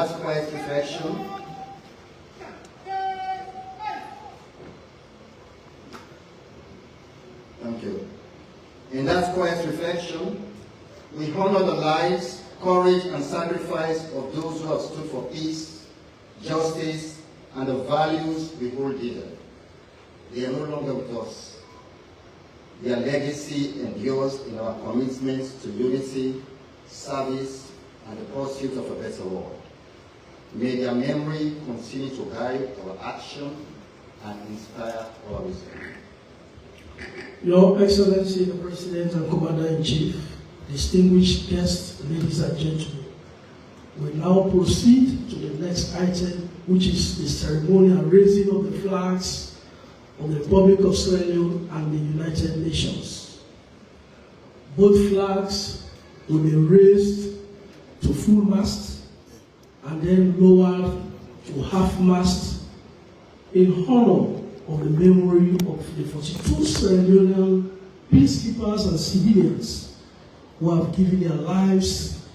that quiet reflection, thank you. In that quiet reflection, we honor the lives, courage, and sacrifice of those who have stood for peace, justice, and the values we hold dear. They are no longer with us. Their legacy endures in our commitment to unity, service, and the pursuit of a better world. May their memory continue to guide our action and inspire our wisdom. Your Excellency, the President and Commander-in-Chief, distinguished guests, ladies and gentlemen, we now proceed to the next item, which is the ceremonial raising of the flags of the Republic of Sierra Leone and the United Nations. Both flags will be raised to full mast and then lowered to half mast in honor of the memory of the 42 Sierra Leonean peacekeepers and civilians who have given their lives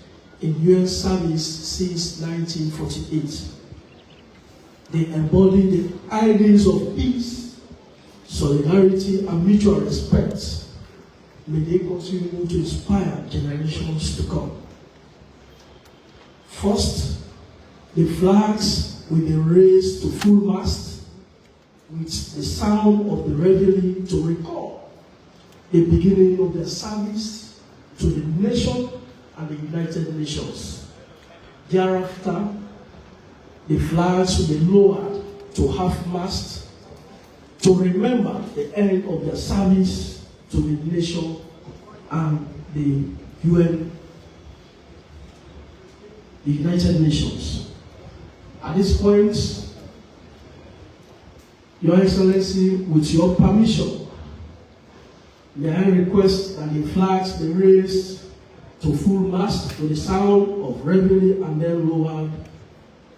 in UN service since 1948. They embody the ideals of peace, solidarity, and mutual respect. May they continue to inspire generations to come. First, the flags will be raised to full mast with the sound of the reveille to recall the beginning of their service to the nation and the United Nations. Thereafter, the flags will be lowered to half-mast to remember the end of their service to the nation and the UN, the United Nations. At this point, Your Excellency, with your permission, may I request that the flags be raised to full mast to the sound of reveille and then lowered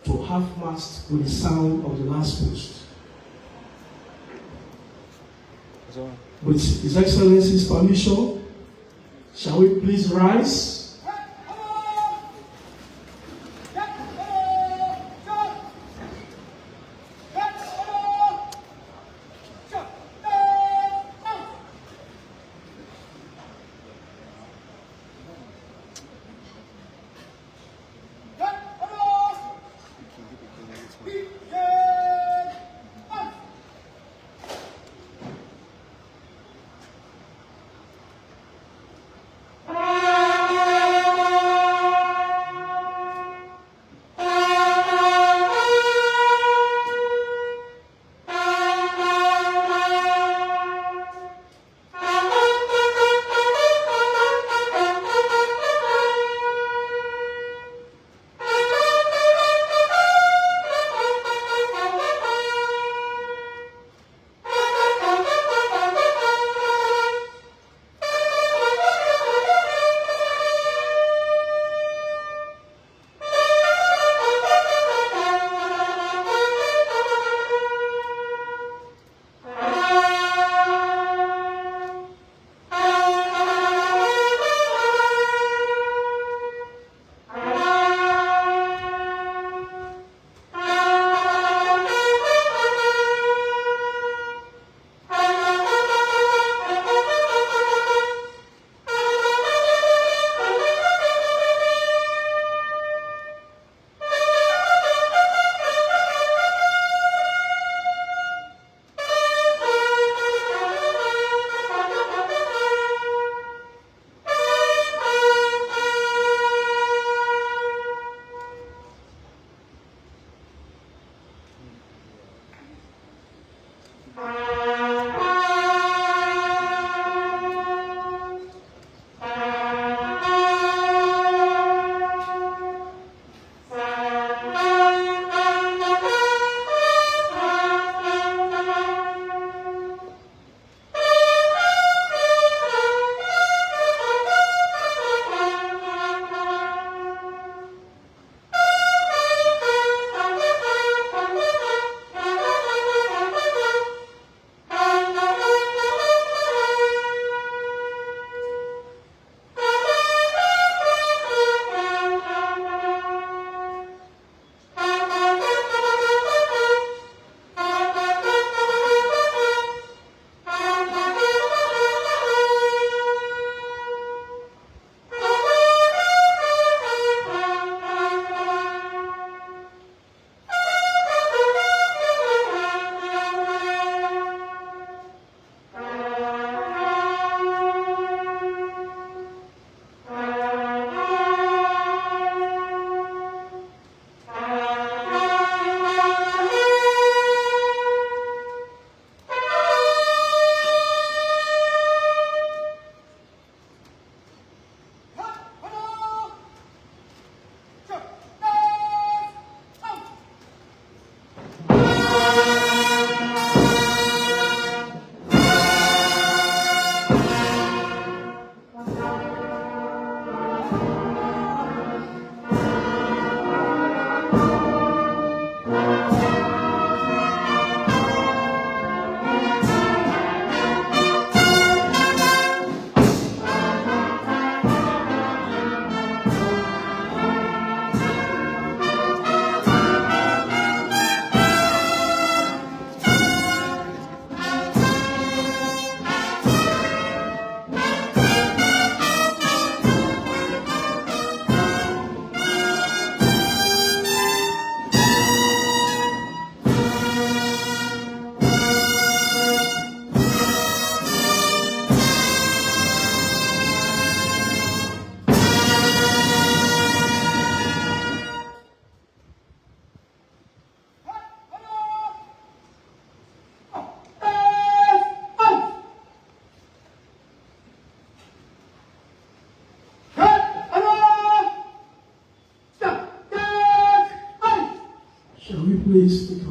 to half mast with the sound of the last post. With His Excellency's permission, shall we please rise?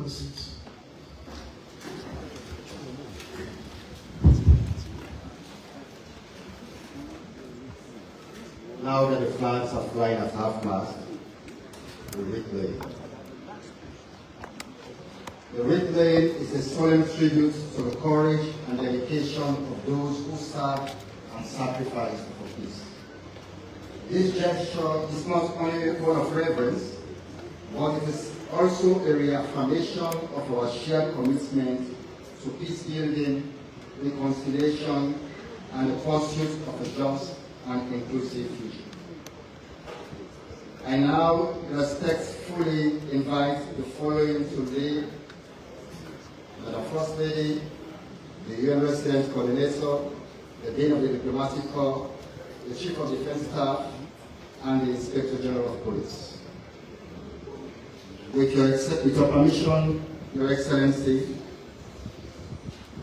seat. Now that the flags are flying at half-mast, the wreath laying. The wreath laying is a solemn tribute to the courage and dedication of those who served and sacrificed for peace. This gesture is not only one of reverence, but it is also a reaffirmation of our shared commitment to peace building, reconciliation, and the pursuit of a just and inclusive future. I now respectfully invite the following to lead: Madam First Lady, the UN Resident Coordinator, the Dean of the Diplomatic Corps, the Chief of Defense Staff, and the Inspector General of Police. With your permission, Your Excellency,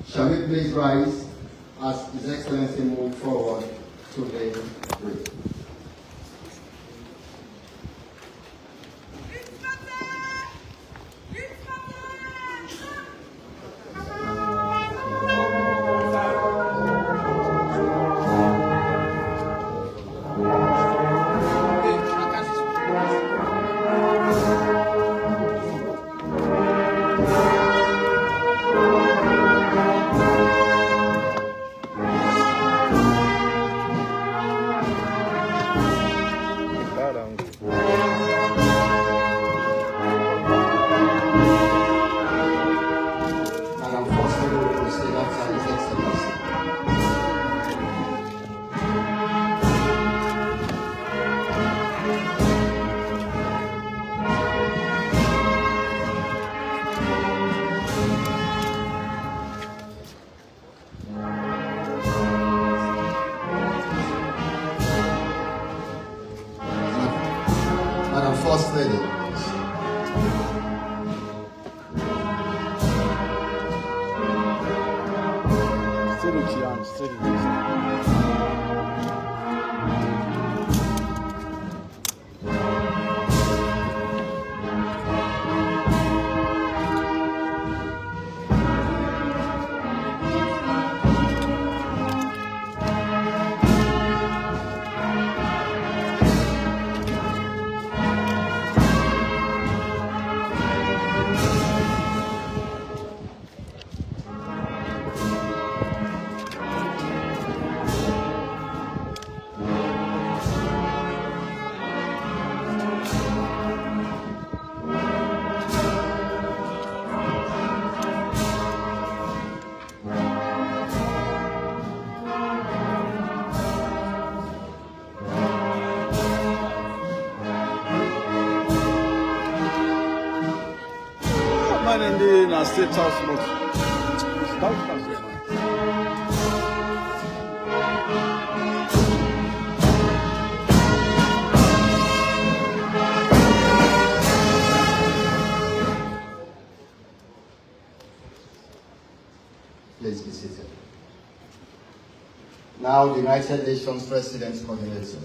shall we please rise as His Excellency moves forward to the wreath. First Lady. In the State House notes. Please be seated. Now, the United Nations President's Coordinator.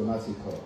Diplomatic Corps.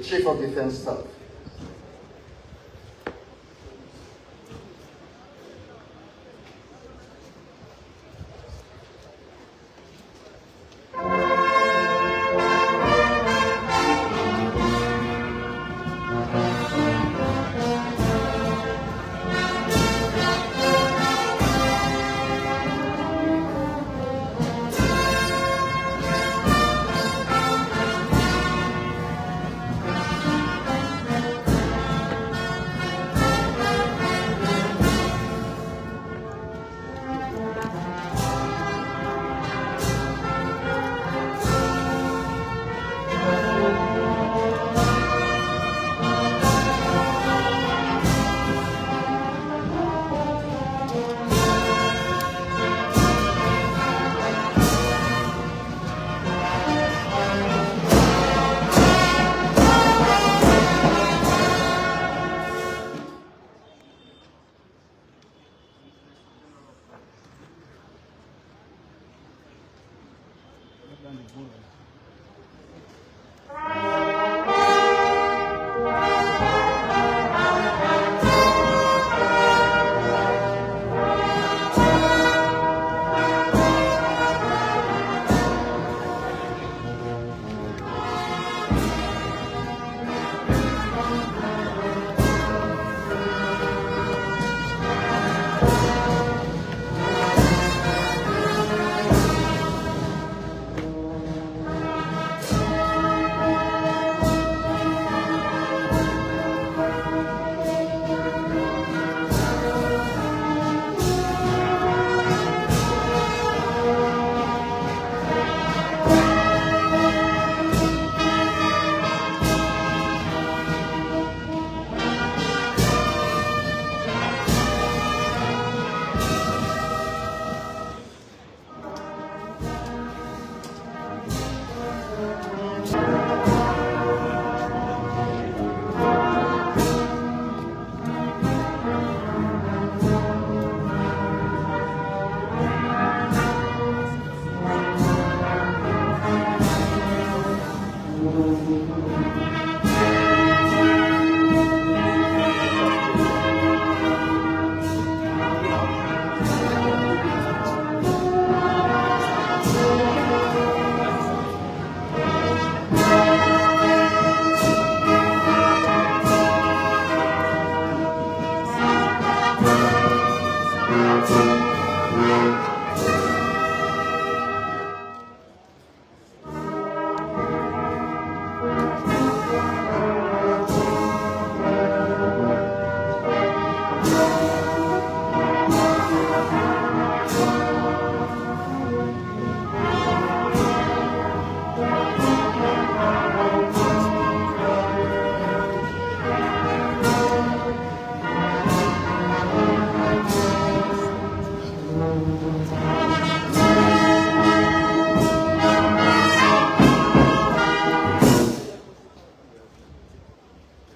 Chief of Defense Staff.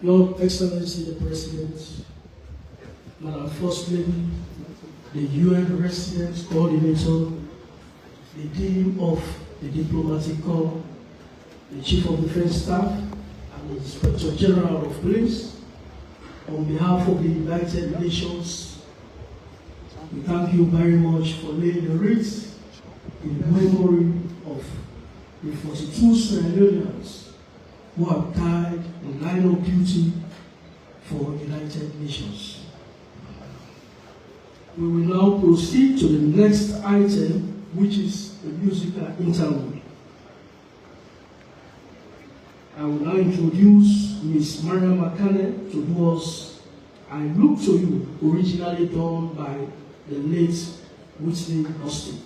Your Excellency the President, Madam First Lady, the UN Resident Coordinator, the Dean of the Diplomatic Corps, the Chief of Defense Staff, and the Inspector General of Police, on behalf of the invited nations, we thank you very much for laying the wreath in memory of the 42 Sierra Leoneans who have died in line of duty for United Nations. We will now proceed to the next item, which is the musical interlude. I will now introduce Ms. Maria Makane to do us "I Look to You," originally done by the late Whitney Austin.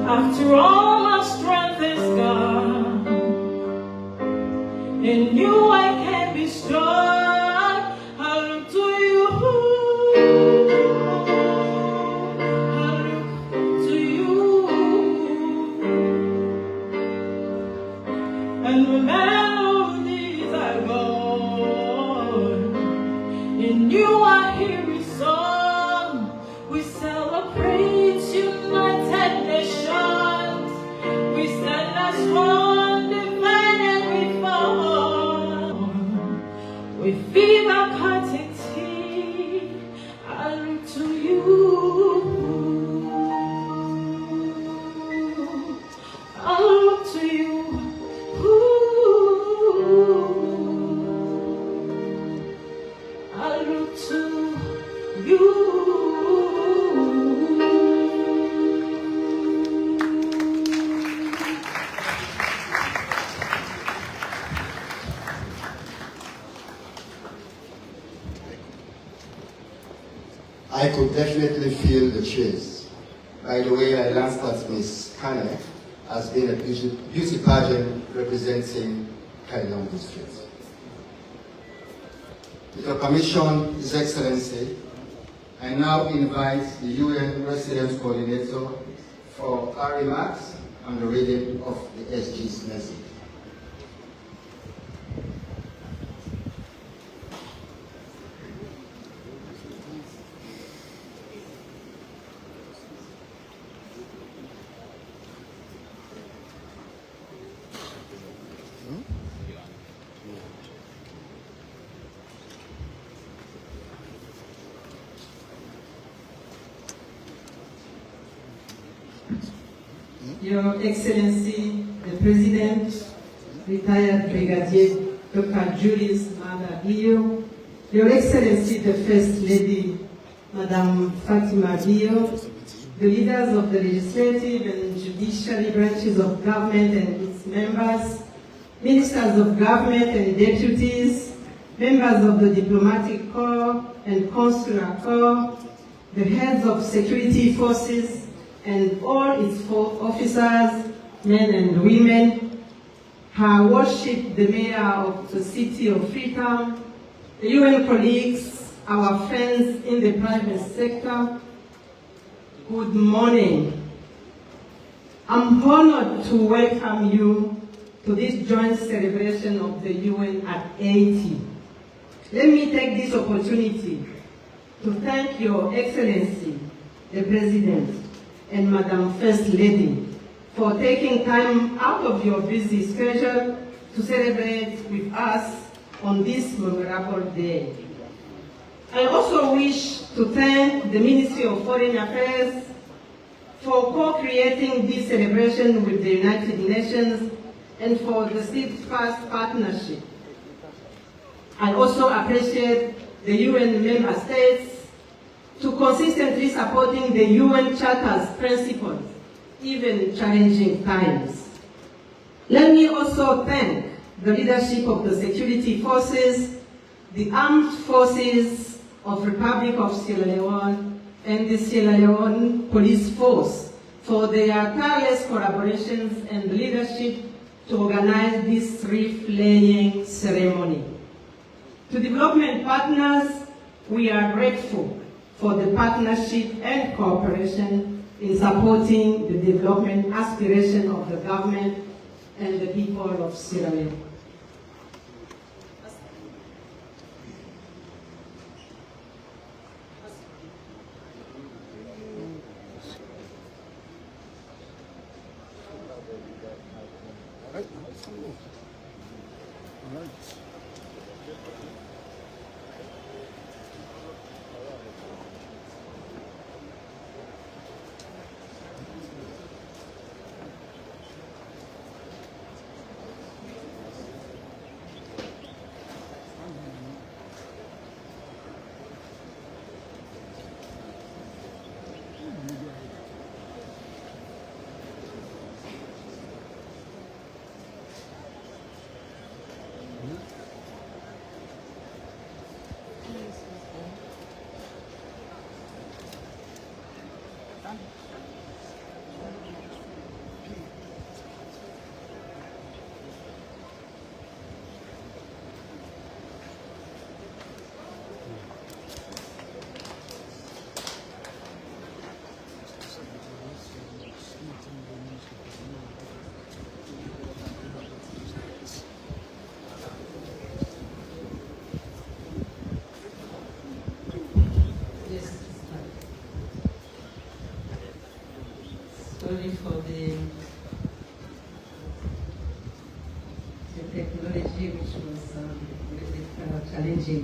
After all my strength is gone, in you I can be strong. I look to you, I look to you, and when melodies are gone, in you I hear a song. We celebrate United Nations. We stand as one, divided we fall. With fever, cutting teeth, I look to you. I look to you. I look to you. I could definitely feel the chills. By the way, I learned that Miss Kane has been a beauty pageant representing Kailong District. With your permission, His Excellency, I now invite the UN Residence Coordinator for our remarks on the reading of the SG's message. Your Excellency, the President, retired Brigadier Dr. Julius Maada, Your Excellency, the First Lady, Madame Fatima Bio, the leaders of the legislative and judiciary branches of government and its members, ministers of government and deputies, members of the diplomatic corps and consular corps, the heads of security forces and all its officers, men and women, Her Worship the Mayor of the City of Freetown, the UN colleagues, our friends in the private sector, good morning. I'm honored to welcome you to this joint celebration of the UN at 80. Let me take this opportunity to thank Your Excellency, the President, and Madam First Lady for taking time out of your busy schedule to celebrate with us on this memorable day. I also wish to thank the Ministry of Foreign Affairs for co-creating this celebration with the United Nations and for the steadfast partnership. I also appreciate the UN member states to consistently supporting the UN Charter's principles, even in challenging times. Let me also thank the leadership of the security forces, the armed forces of Republic of Sierra Leone, and the Sierra Leone Police Force for their tireless collaborations and leadership to organize this wreath-laying ceremony. To development partners, we are grateful for the partnership and cooperation in supporting the development aspiration of the government and the people of Sierra Leone. Sorry for the technology, which was a little bit challenging.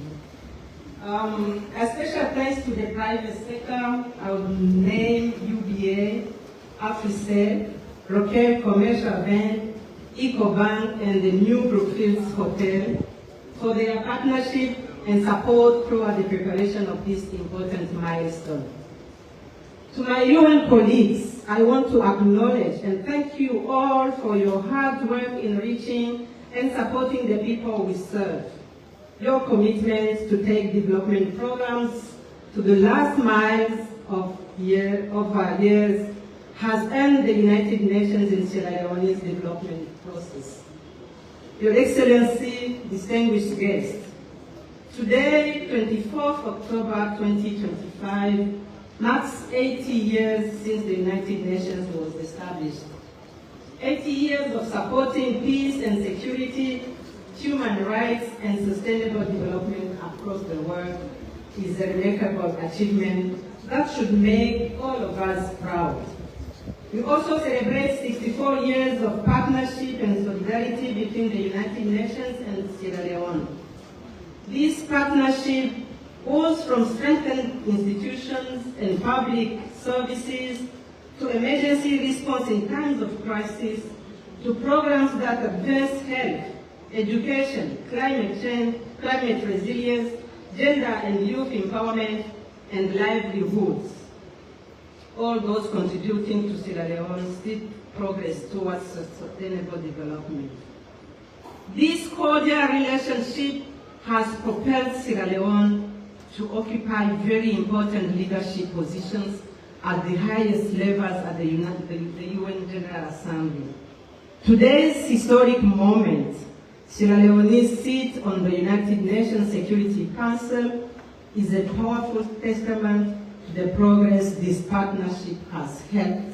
A special thanks to the private sector. I would name UBA, AfriCell, Roquel Commercial Bank, EcoBank, and the New Brookfields Hotel for their partnership and support throughout the preparation of this important milestone. To my UN colleagues, I want to acknowledge and thank you all for your hard work in reaching and supporting the people we serve. Your commitment to take development programs to the last miles of our years has earned the United Nations in Sierra Leone's development process. Your Excellency, distinguished guests, today, 24th October 2025, marks 80 years since the United Nations was established. 80 years of supporting peace and security, human rights, and sustainable development across the world is a remarkable achievement that should make all of us proud. We also celebrate 64 years of partnership and solidarity between the United Nations and Sierra Leone. This partnership goes from strengthened institutions and public services to emergency response in times of crisis, to programs that advance health, education, climate change, climate resilience, gender and youth empowerment, and livelihoods, all those contributing to Sierra Leone's steady progress towards sustainable development. This cordial relationship has propelled Sierra Leone to occupy very important leadership positions at the highest levels at the UN General Assembly. Today's historic moment, Sierra Leone's seat on the United Nations Security Council, is a powerful testament to the progress this partnership has helped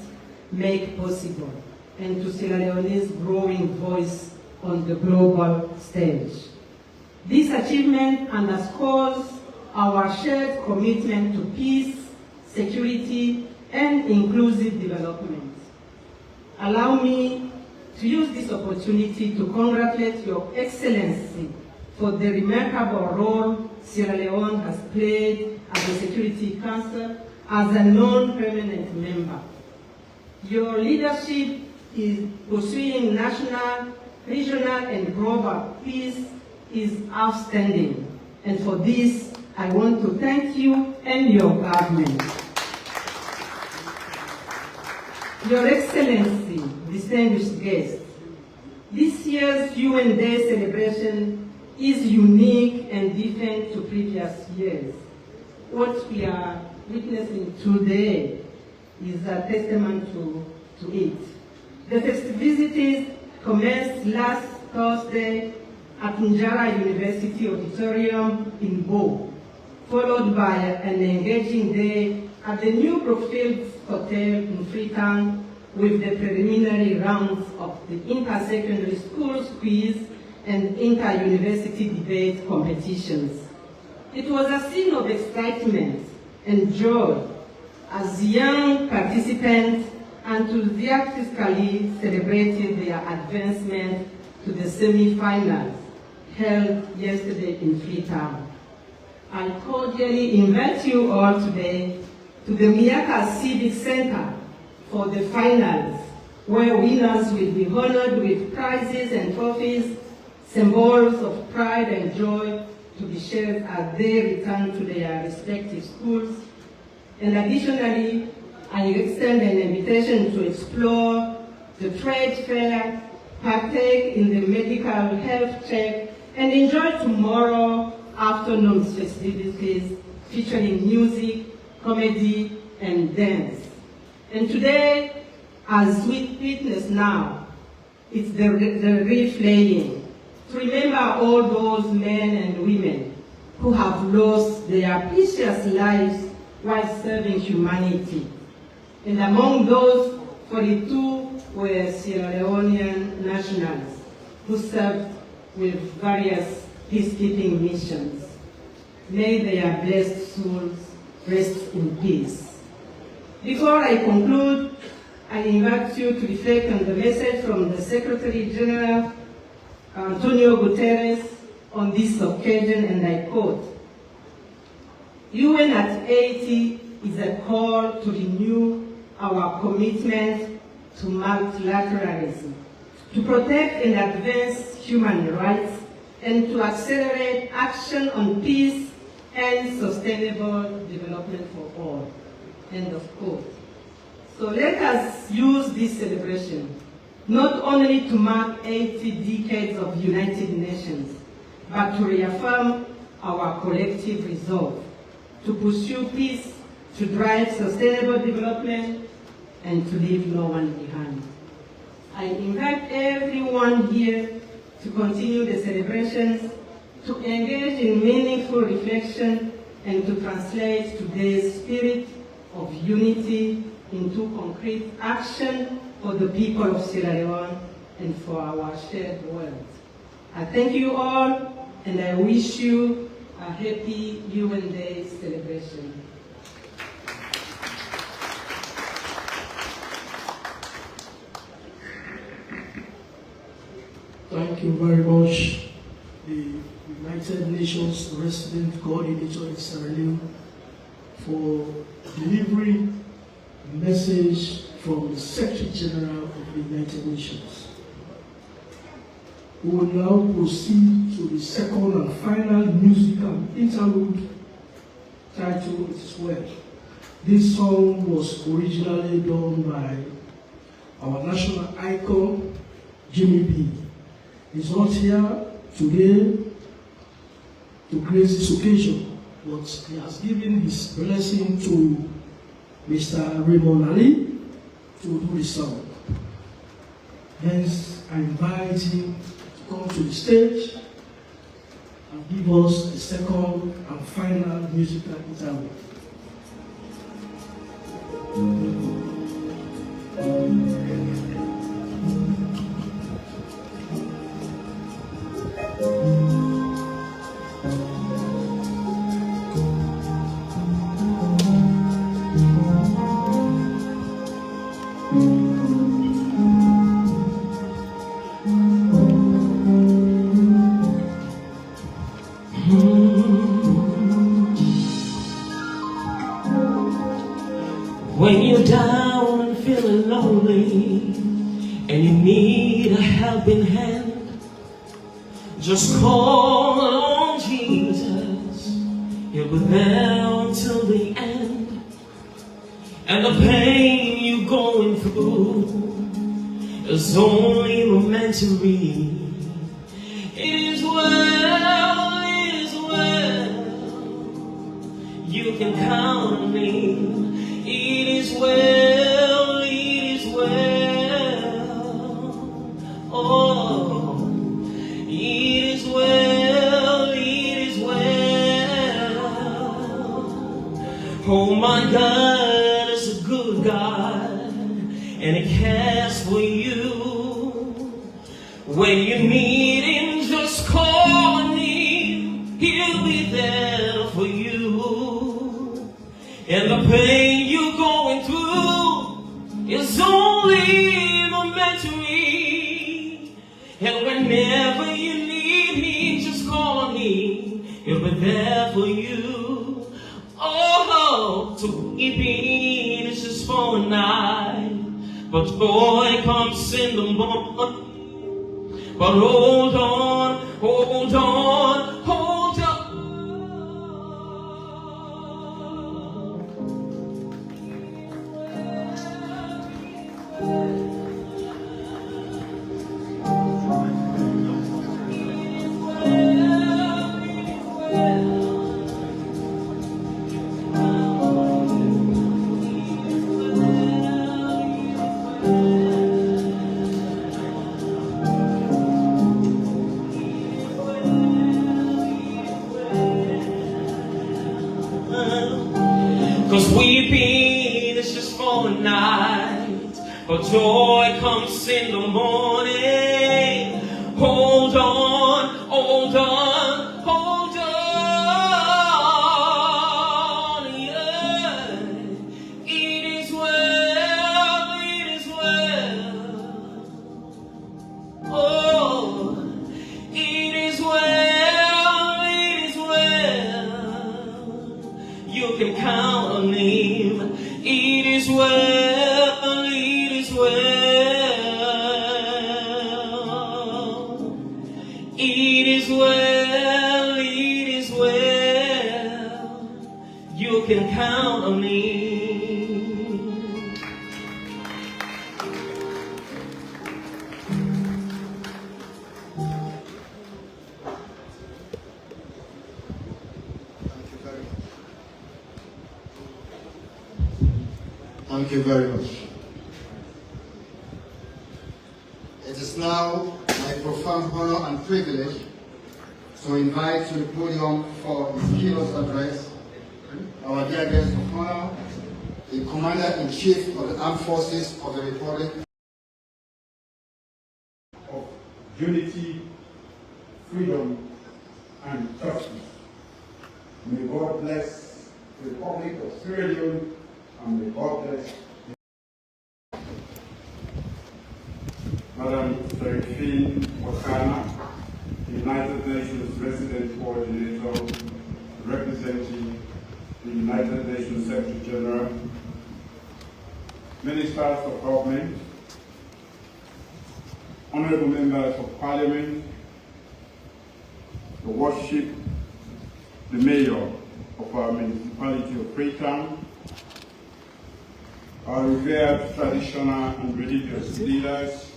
make possible, and to Sierra Leone's growing voice on the global stage. This achievement underscores our shared commitment to peace, security, and inclusive development. Allow me to use this opportunity to congratulate Your Excellency for the remarkable role Sierra Leone has played at the Security Council as a non-permanent member. Your leadership in pursuing national, regional, and global peace is outstanding, and for this, I want to thank you and your government. Your Excellency, distinguished guests, this year's UN Day celebration is unique and different to previous years. What we are witnessing today is a testament to it. The festivities commenced last Thursday at Njara University Auditorium in Bo, followed by an engaging day at the new Brookfield Hotel in Freetown with the preliminary rounds of the inter-secondary schools quiz and inter-university debate competitions. It was a scene of excitement and joy as young participants enthusiastically celebrated their advancement to the semi-finals held yesterday in Freetown. I cordially invite you all today to the Miaka Civic Center for the finals, where winners will be honored with prizes and trophies, symbols of pride and joy to be shared as they return to their respective schools. And additionally, I extend an invitation to explore the trade fair, partake in the medical health check, and enjoy tomorrow afternoon's festivities featuring music, comedy, and dance. And today, as we witness now, it's the replaying to remember all those men and women who have lost their precious lives while serving humanity. And among those, 42 were Sierra Leonean nationals who served with various peacekeeping missions. May their blessed souls rest in peace. Before I conclude, I invite you to reflect on the message from the Secretary General, Antonio Guterres, on this occasion, and I quote, UN at 80 is a call to renew our commitment to multilateralism, to protect and advance human rights, and to accelerate action on peace and sustainable development for all. End of quote. So let us use this celebration not only to mark 80 decades of United Nations, but to reaffirm our collective resolve to pursue peace, to drive sustainable development, and to leave no one behind. I invite everyone here to continue the celebrations, to engage in meaningful reflection, and to translate today's spirit of unity into concrete action for the people of Sierra Leone and for our shared world. I thank you all, and I wish you a happy UN Day celebration. Thank you very much, the United Nations Resident Coordinator in Sierra Leone, for delivering a message from the Secretary General of the United Nations. We will now proceed to the second and final musical interlude titled It Is Well. This song was originally done by our national icon, Jimmy B. He's not here today to grace this occasion, but he has given his blessing to Mr. Raymond Ali to do the song. Hence, I invite him to come to the stage and give us the second and final musical interlude. When you're down and feeling lonely and you need a helping hand, just call on Jesus. He'll be there until the end. And the pain you're going through is only momentary. It is well, it is well. You can count on me. It is well, it is well. Oh, it is well, it is well. Oh, my God is a good God, and He cares for you. When you need Him, just call on Him. He'll be there for you. And the pain you're going through is only momentary. And whenever you need me, just call on me. He'll be there for you. Oh, to weeping is just for a night, but joy comes in the morning. But hold on, hold on, hold on. Cause weeping is just for a night, but joy comes in the morning. Hold on, hold on, hold on, yeah. It is well, it is well. Oh, it is well, it is well. You can count on Him. It is well, it is well. It is well, it is well. You can count on me. Thank you very much. It is now my profound honor and privilege to invite to the podium for his keynote address our dear guest of honor, the Commander-in-Chief of the Armed Forces of the Republic of Unity, Freedom, and Justice. May God bless the Republic of Sierra Leone, and may God bless Madam Serafine Wakana, United Nations Resident Coordinator, representing the United Nations Secretary General, ministers of government, honorable members of parliament, the worship, the mayor of our municipality of Freetown, our revered traditional and religious leaders,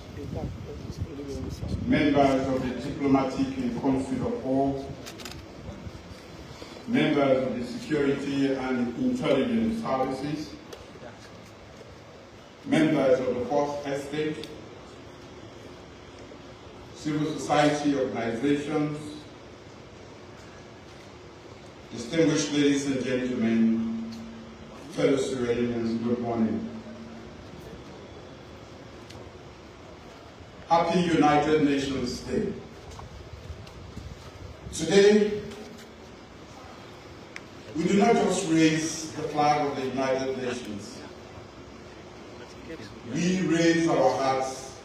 members of the diplomatic and consular corps, members of the security and intelligence services, members of the Fourth Estate, civil society organizations, distinguished ladies and gentlemen, fellow Sierra Leoneans, good morning. Happy United Nations Day. Today, we do not just raise the flag of the United Nations. We raise our hearts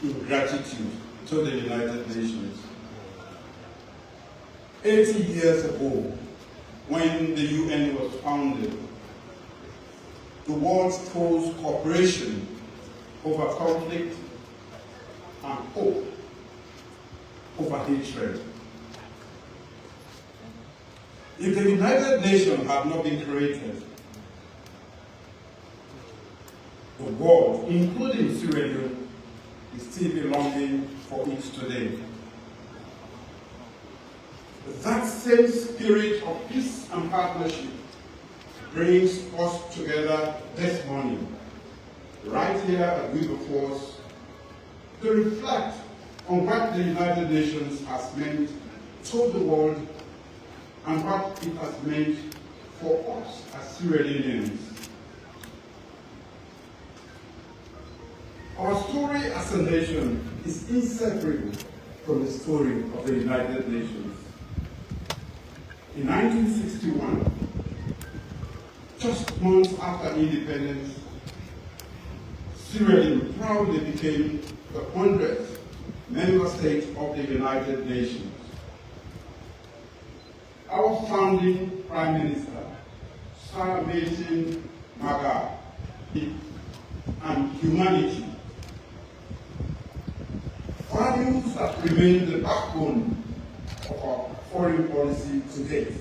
in gratitude to the United Nations. 80 years ago, when the UN was founded, the world chose cooperation over conflict and hope over hatred. If the United Nations had not been created, the world, including Sierra Leone, is still be longing for it today. That same spirit of peace and partnership brings us together this morning, right here at Wilberforce, to reflect on what the United Nations has meant to the world and what it has meant for us as Sierra Leoneans. Our story as a nation is inseparable from the story of the United Nations. In 1961, just months after independence, Sierra Leone proudly became the 100th member state of the United Nations. Our founding Prime Minister, Sir Maada, and humanity, values that remain the backbone of our foreign policy to date.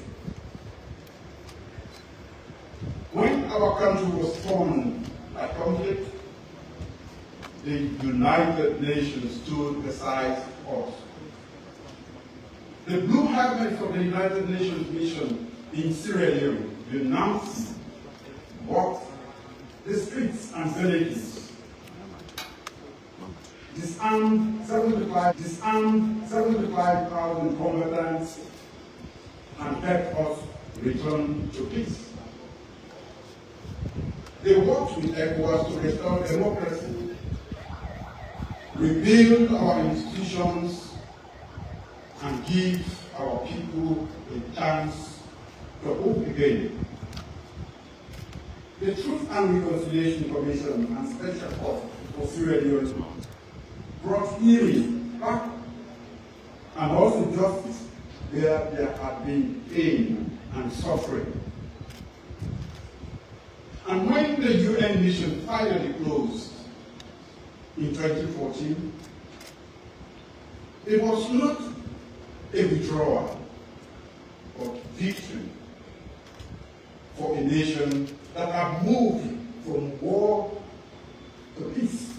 When our country was torn by conflict, the United Nations stood beside us. The Blue Helmets of the United Nations mission in Sierra Leone denounced what the streets and villages, disarmed 75,000 combatants, and helped us return to peace. They worked with ECOWAS to restore democracy, rebuild our institutions, and give our people a chance to hope again. The Truth and Reconciliation Commission and Special Court for Sierra Leone brought healing back and also justice where there had been pain and suffering. And when the UN mission finally closed in 2014, it was not a withdrawal, but victory for a nation that had moved from war to peace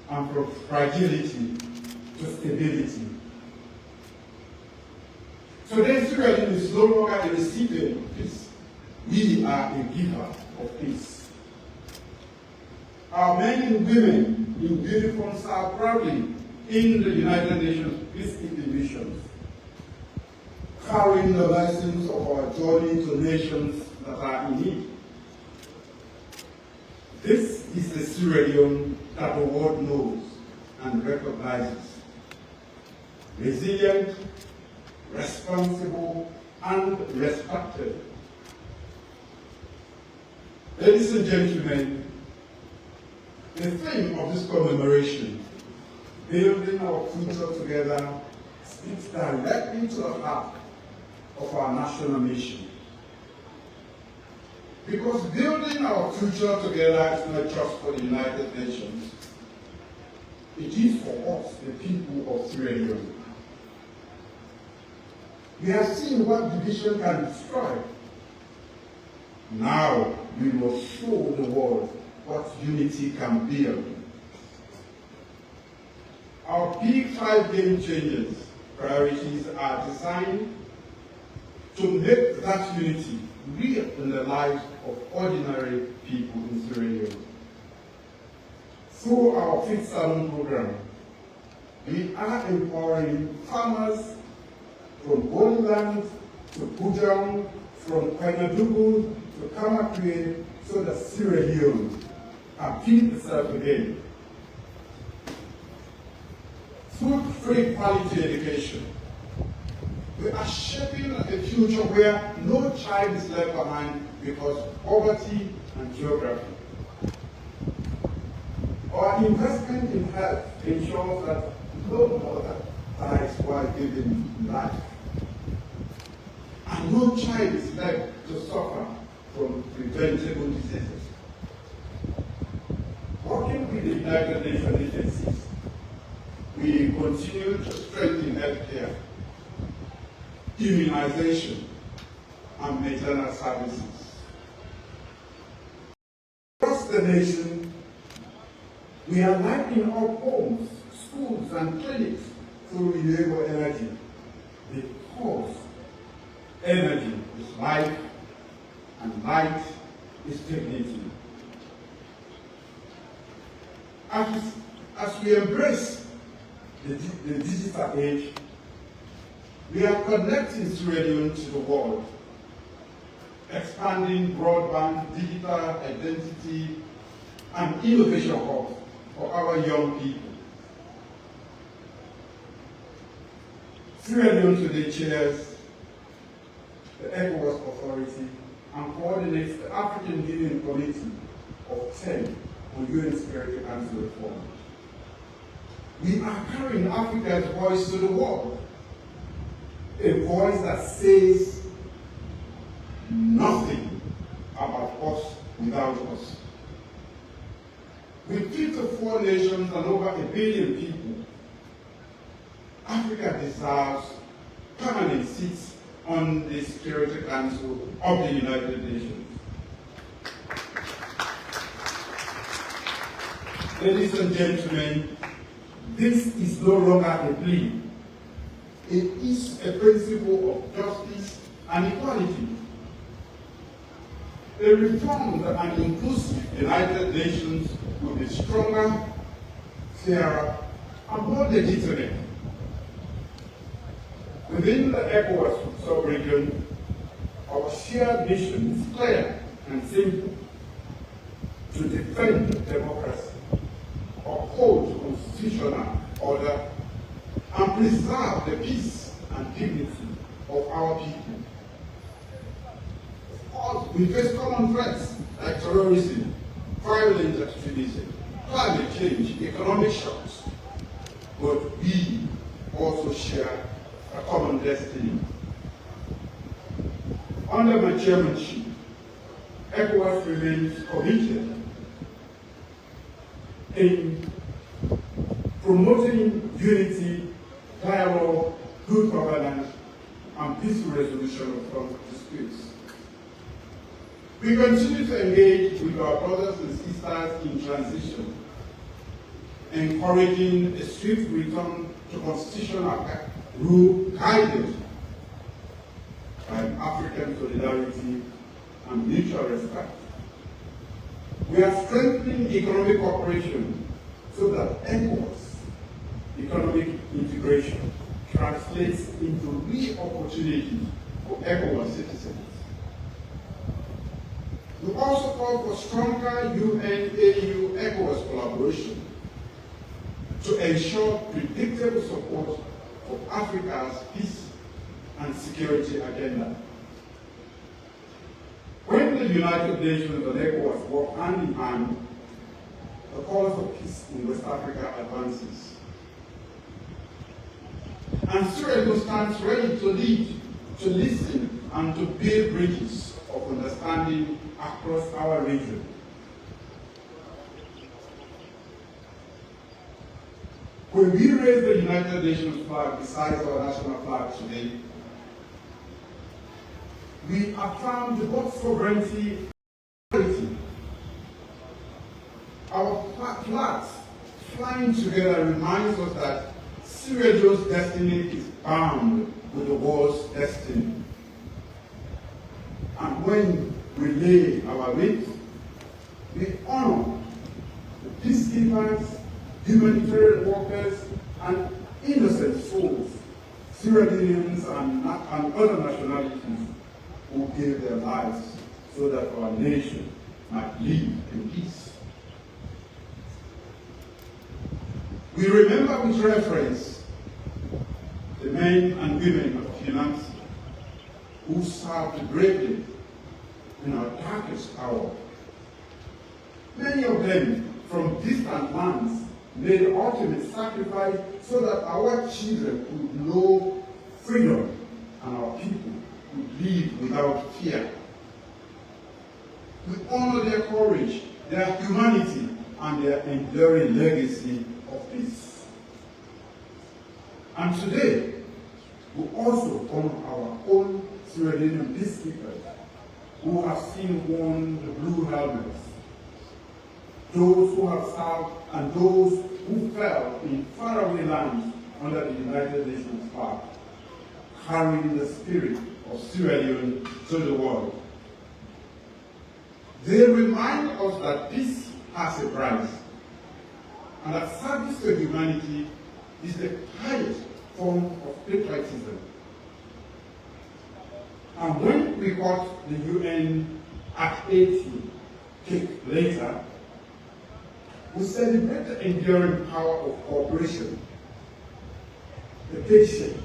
and from fragility to stability. Today, Sierra Leone is no longer a recipient of peace. We are a giver of peace. Our men and women in uniform serve proudly in the United Nations peacekeeping missions, carrying the lessons of our journey to nations that are in need. This is the Sierra Leone that the world knows and recognizes. Resilient, responsible, and respected. Ladies and gentlemen, the theme of this commemoration, building our future together, speaks directly to the heart of our national mission. Because building our future together is not just for the United Nations, it is for us, the people of Sierra Leone. We have seen what division can destroy. Now we must show the world what unity can build. Our big 5 game changers priorities are designed to make that unity real in the lives of ordinary people in Sierra Leone. Through our Feed Salon program, we are empowering farmers from Boniland to Bujang, from Kanadugu to Kamakwe, so that Sierra Leone can feed itself again. Through free quality education, we are shaping a future where no child is left behind because of poverty and geography. Our investment in health ensures that no mother dies while giving life. And no child is left to suffer from preventable diseases. Working with the United Nations agencies, we continue to strengthen healthcare, immunization, and maternal services. Across the nation, we are lighting up homes, schools, and clinics through renewable energy because energy is life and light is dignity. As we embrace the digital age, we are connecting Sierra Leone to the world, expanding broadband, digital identity, and innovation hubs for our young people. Sierra Leone today chairs the ECOWAS Authority and coordinates the African Union Committee of 10 on UN Security Council reform. We are carrying Africa's voice to the world, a voice that says nothing about us without us. With 54 nations and over 1 billion people, Africa deserves permanent seats on the Security Council of the United Nations. Ladies and gentlemen, this is no longer a plea. It is a principle of justice and equality. A reformed and inclusive United Nations will be stronger, fairer, and more legitimate. Within the ECOWAS sub-region, our shared mission is clear and simple: to defend democracy, uphold constitutional order, and preserve the peace and dignity of our people. Of course, we face common threats like terrorism, violent extremism, climate change, economic shocks, but we also share a common destiny. Under my chairmanship, ECOWAS remains committed in promoting unity, dialogue, good governance, and peaceful resolution of conflict disputes. We continue to engage with our brothers and sisters in transition, encouraging a swift return to constitutional rule guided by African solidarity and mutual respect. We are strengthening economic cooperation so that ECOWAS economic integration translates into real opportunities for ECOWAS citizens. We also call for stronger UN-AU ECOWAS collaboration to ensure predictable support for Africa's peace and security agenda. When the United Nations and ECOWAS work hand in hand, the call for peace in West Africa advances. And Sierra Leone stands ready to lead, to listen, and to build bridges of understanding across our region. When we raise the United Nations flag beside our national flag today, we affirm the both sovereignty and equality. Our flags flying together reminds us that Sierra Leone's destiny is bound with the world's destiny. And when we lay our wreath, we honor the peacekeepers, humanitarian workers, and innocent souls, Sierra Leoneans and other nationalities who gave their lives so that our nation might live in peace. We remember with reverence the men and women of humanity who served bravely in our darkest hour. Many of them from distant lands made the ultimate sacrifice so that our children could know freedom and our people could live without fear. We honor their courage, their humanity, and their enduring legacy of peace. And today, we also honor our own Sierra Leonean peacekeepers who have seen worn the blue helmets, those who have served and those who fell in faraway lands under the United Nations flag, carrying the spirit of Sierra Leone to the world. They remind us that peace has a price, and that service to humanity is the highest form of patriotism. And when we got the UN Act 80 kick later, we celebrate the enduring power of cooperation, the patient,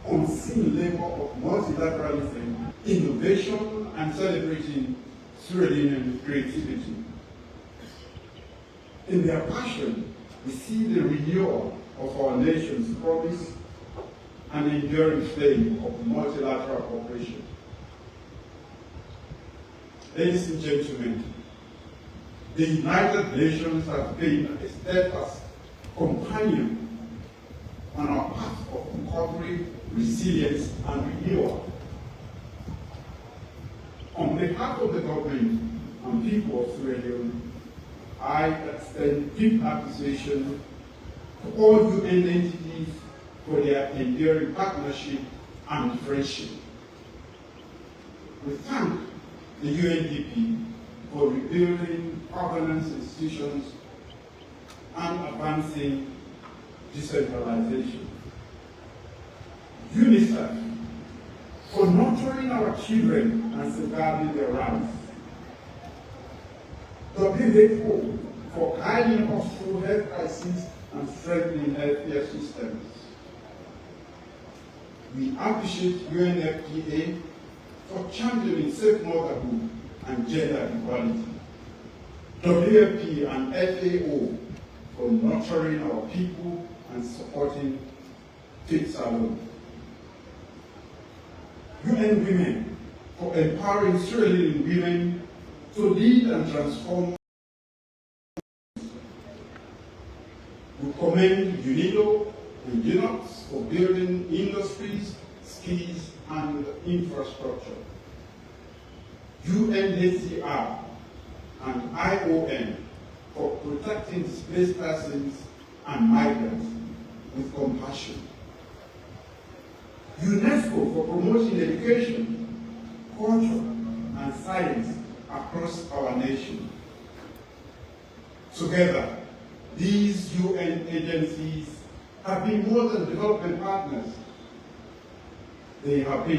unseen labor of multilateralism, innovation, and celebrating Sierra Leonean creativity. In their passion, we see the renewal of our nation's promise and enduring flame of multilateral cooperation. Ladies and gentlemen, the United Nations has been a steadfast companion on our path of recovery, resilience, and renewal. On behalf of the government and people of Sierra Leone, I extend deep appreciation to all UN entities for their enduring partnership and friendship. We thank the UNDP for rebuilding governance institutions and advancing decentralization. UNICEF for nurturing our children and safeguarding their rights. WHO for guiding us through health crises and strengthening healthcare systems. We appreciate UNFPA for championing safe motherhood and gender equality. WFP and FAO for nurturing our people and supporting faith alone. UN Women for empowering Sierra Leonean women to lead and transform. We commend UNIDO and UNOPS for building industries, skills, and infrastructure. UNHCR and IOM for protecting displaced persons and migrants with compassion. UNESCO for promoting education, culture, and science across our nation. Together, these UN agencies have been more than development partners. They have been